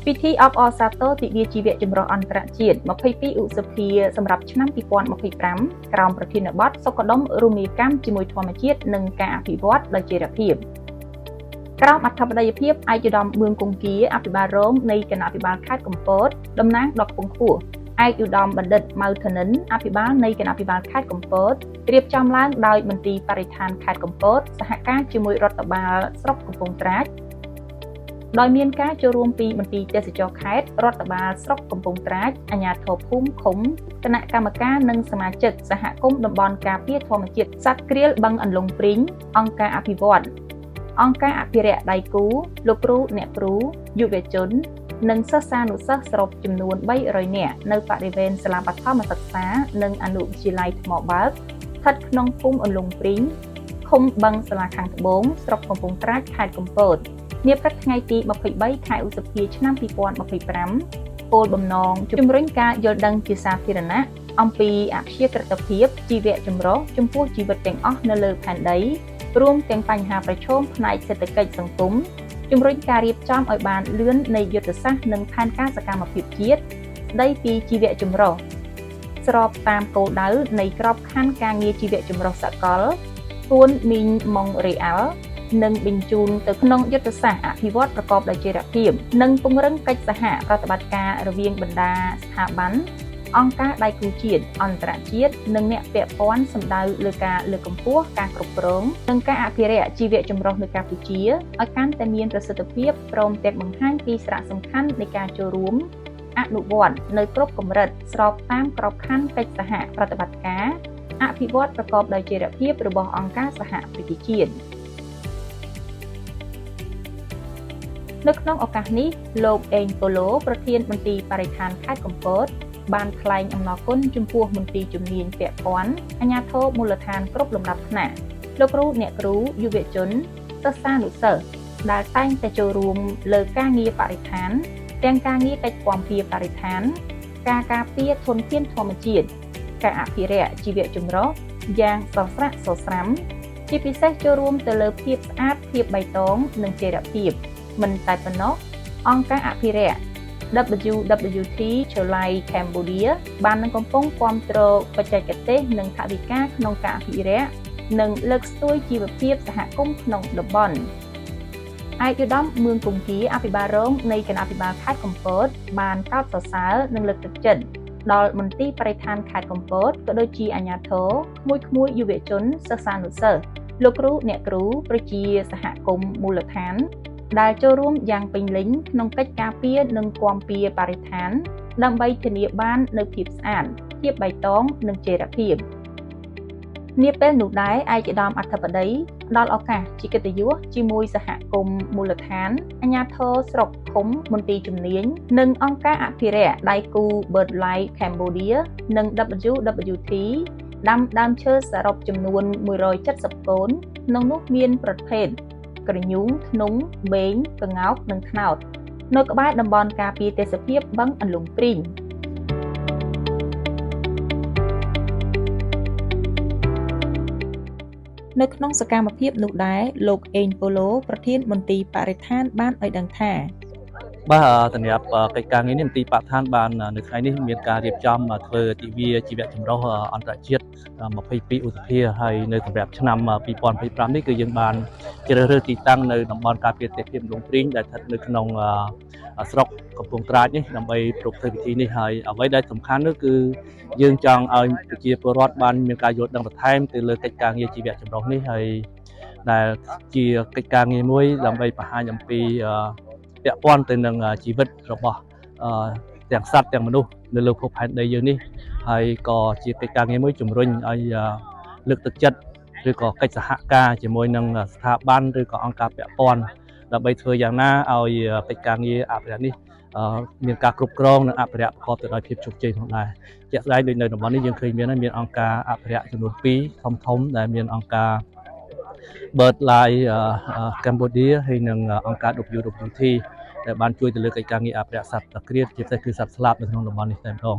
ពិធីអបអរសាទរទិវាជីវៈចម្រុះអន្តរជាតិ22ឧសភាសម្រាប់ឆ្នាំ2025ក្រោមប្រធានបទសុខដុមរមណីយកម្មជាមួយធម្មជាតិនិងការអភិវឌ្ឍដោយចីរភាពក្រោមអធិបតីភាពឯកឧត្តមមឿងគង្គាអភិបាលរងនៃគណៈអភិបាលខេត្តកំពតតំណាងដល់ខ្ពង់ខ្ពស់ឯកឧត្តមបណ្ឌិតម៉ៅធនិនអភិបាលនៃគណៈអភិបាលខេត្តកំពតរៀបចំឡើងដោយមន្ទីរបរិស្ថានខេត្តកំពតសហការជាមួយរដ្ឋបាលស្រុកកំពង់ត្រាចដោយមានការចូលរួមពីមន្ទីរទេសចរខេត្តរដ្ឋបាលស្រុកកំពង់ត្រាចអាជ្ញាធរភូមិឃុំគណៈកម្មការនិងសមាជិកសហគមន៍តំបន់ការពារធម្មជាតិសត្វក្រៀលបឹងអន្លង់ព្រីងអង្គការអភិវឌ្ឍអង្គការអភិរក្សដៃគូលោកគ្រូអ្នកគ្រូយុវជននិងសិស្សានុសិស្សសរុបចំនួន300នាក់នៅបរិវេណសាលាបឋមសិក្សានិងអនុវិទ្យាល័យថ្មបើកស្ថិតក្នុងភូមិអន្លង់ព្រីងឃុំបឹងសាលាខាងត្បូងស្រុកកំពង់ត្រាចខេត្តកំពតនាព្រឹកថ្ងៃទី23ខែឧសភាឆ្នាំ2025គោលបំណងជំរុញការយល់ដឹងជាសាធារណៈអំពីអព្យាក្រឹតភាពជីវៈចម្រុះចំពោះជីវិតទាំងអស់នៅលើផែនដីរួមទាំងបញ្ហាប្រឈមផ្នែកសេដ្ឋកិច្ចសង្គមជំរុញការរៀបចំឲ្យបានលឿននៃយុទ្ធសាស្ត្រនិងផែនការសកម្មភាពជាតិស្ដីពីជីវៈចម្រុះស្របតាមគោលដៅនៃក្របខ័ណ្ឌការងារជីវៈចម្រុះសកល4មីងម៉ុងរេអាល់និងបញ្ជូនទៅក្នុងយុទ្ធសាស្ត្រអភិវឌ្ឍប្រកបដោយចីរភាពនិងពង្រឹងកិច្ចសហប្រតិបត្តិការរវាងបណ្ដាស្ថាប័នអង្គការដៃគូជាតិអន្តរជាតិនិងអ្នកពាក់ព័ន្ធសម្ដៅលើការលើកកម្ពស់ការគ្រប់គ្រងនិងការអភិរក្សជីវៈចម្រុះនៅកម្ពុជាឲ្យកាន់តែមានប្រសិទ្ធភាពព្រមទាំងបង្ហាញពីសារៈសំខាន់នៃការចូលរួមអនុវត្តនៅគ្រប់កម្រិតស្របតាមក្របខ័ណ្ឌកិច្ចសហប្រតិបត្តិការអភិវឌ្ឍប្រកបដោយចីរភាពរបស់អង្គការសហប្រជាជាតិនៅក្នុងឱកាសនេះលោកអេងប៉ូឡូប្រធានមន្ទីរបរិស្ថានខេត្តកំពតបានថ្លែងអំណរគុណចំពោះមន្ទីរជំនាញពាក់ព័ន្ធអាជ្ញាធរមូលដ្ឋានគ្រប់លំដាប់ថ្នាក់លោកគ្រូអ្នកគ្រូយុវជនសិស្សានុសិស្សដែលតែងតែចូលរួមលើការងារបរិស្ថានទាំងការងារកិច្ចគាំពារបរិស្ថានការការពារធនធានធម្មជាតិការអភិរក្សជីវៈចម្រុះយ៉ាងសស្រាក់សស្រាំជាពិសេសចូលរួមទៅលើភាពស្អាតភាពបៃតងនិងចីរភាពមិនតែប៉ុណ្ណោះអង្គការអភិរក្ស WWT ចល័យកម្ពុជាបាននឹងកំពុងគាំទ្របច្ចេកទេសនិងថវិកាក្នុងការអភិរក្សនិងលើកស្ទួយជីវភាពសហគមន៍ក្នុងតំបន់ឯកឧត្តមមឿងគង្គាអភិបាលរងនៃគណៈអភិបាលខេត្តកំពតបានកោតសរសើរនិងលើកទឹកចិត្តដល់មន្ទីរបរិស្ថានខេត្តកំពតក៏ដូចជាអាជ្ញាធរក្មួយយុវជនសិស្សានុសិស្សលោកគ្រូអ្នកគ្រូប្រជាសហគមន៍មូលដ្ឋានដែលចូលរួមយ៉ាងពេញលេញក្នុងកិច្ចការពារនិងគាំពារបរិស្ថានដើម្បីធានាបាននូវភាពស្អាតភាពបៃតងនិងចីរភាពនាពេលនោះដែរឯកឧត្តមអធិបតីផ្ដល់ឱកាសជាកិត្តិយសជាមួយសហគមន៍មូលដ្ឋានអាជ្ញាធរស្រុកឃុំមន្ទីរជំនាញនិងអង្គការអភិរក្សដៃគូ BirdLife Cambodia និង WWT ដាំដើមឈើសរុបចំនួន170កូនក្នុងនោះមានប្រភេទក្រញូងធ្នង់បេងក្ងោកនិងត្នោតនៅក្បែរតំបន់ការពារទេសភាពបឹងអន្លង់ព្រីងនៅក្នុងសកម្មភាពនោះដែរលោកអេងប៉ូឡូប្រធានមន្ទីរបរិស្ថានបានឲ្យដឹងថាបាទសម្រាប់កិច្ចការងារនេះមន្ទីរបរិស្ថានបាននៅថ្ងៃនេះមានការរៀបចំធ្វើទិវាជីវៈចម្រុះអន្តរជាតិ22ឧសភាហើយនៅសម្រាប់ឆ្នាំ2025នេះគឺយើងបានជ្រើសរើសទីតាំងនៅតំបន់ការពារទេសភាពអន្លង់ព្រីងដែលស្ថិតនៅក្នុងស្រុកកំពង់ត្រាចនេះដើម្បីប្រពៃពិធីនេះហើយអ្វីដែលសំខាន់នោះគឺយើងចង់ឲ្យប្រជាពលរដ្ឋបានមានការយល់ដឹងបន្ថែមទៅលើកិច្ចការងារជីវៈចម្រុះនេះហើយដែលជាកិច្ចការងារមួយដើម្បីបង្ហាញអំពីពាក់ព័ន្ធទៅនឹងជីវិតរបស់ទាំងសត្វទាំងមនុស្សនៅលើភពផែនដីយើងនេះហើយក៏ជាកិច្ចការងារមួយជំរុញឲ្យលើកទឹកចិត្តឬក៏កិច្ចសហការជាមួយនឹងស្ថាប័នឬក៏អង្គការពាក់ព័ន្ធដើម្បីធ្វើយ៉ាងណាឲ្យកិច្ចការងារអភិរក្សនេះមានការគ្រប់គ្រងនិងអភិរក្សប្រកបទៅដោយភាពជោគជ័យផងដែរជាក់ស្ដែងដូចនៅតំបន់នេះយើងឃើញមានអង្គការអភិរក្សចំនួន2ធំដែលមានអង្គការ BirdLife Cambodia ហើយនិងអង្គការ WWT ដែលបានជួយទៅលើកិច្ចការងារអភិរក្សសត្វក្រៀលជាពិសេសគឺសត្វស្លាបនៅក្នុងតំបន់នេះតែម្ដង